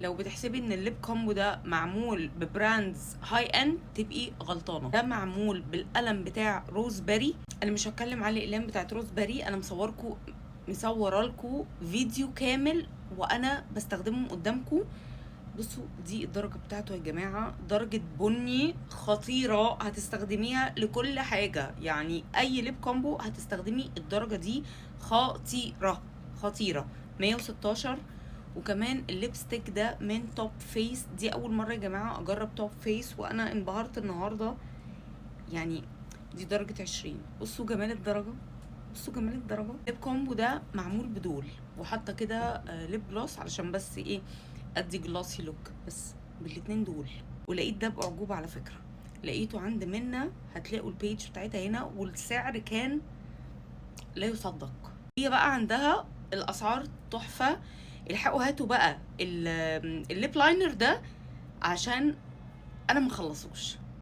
لو بتحسبي ان الليب كومبو ده معمول ببراندز هاي اند تبقي غلطانه. ده معمول بالقلم بتاع روز بيري. انا مش هتكلم على الاقلام بتاعت روز بيري، انا مصوره لكم فيديو كامل وانا بستخدمهم قدامكم. بصوا دي الدرجه بتاعته يا جماعه، درجه بني خطيره، هتستخدميها لكل حاجه. يعني اي ليب كومبو هتستخدمي الدرجه دي، خطيره خطيره. 116. وكمان الليبستيك ده من توب فيس، دي اول مره يا جماعه اجرب توب فيس وانا انبهرت النهارده. يعني دي درجه 20. بصوا جمال الدرجه، بصوا جمال الدرجه. الليب كومبو ده معمول بدول، وحاطه كده ليب جلوس علشان بس ايه، ادي جلاسي لوك بس بالاتنين دول. ولقيت ده باعجوبه على فكره، لقيته عند منا، هتلاقوا البيج بتاعتها هنا، والسعر كان لا يصدق. هي بقى عندها الاسعار تحفه. الحقوا هاتوا بقى الليب لاينر ده عشان انا مخلصوش.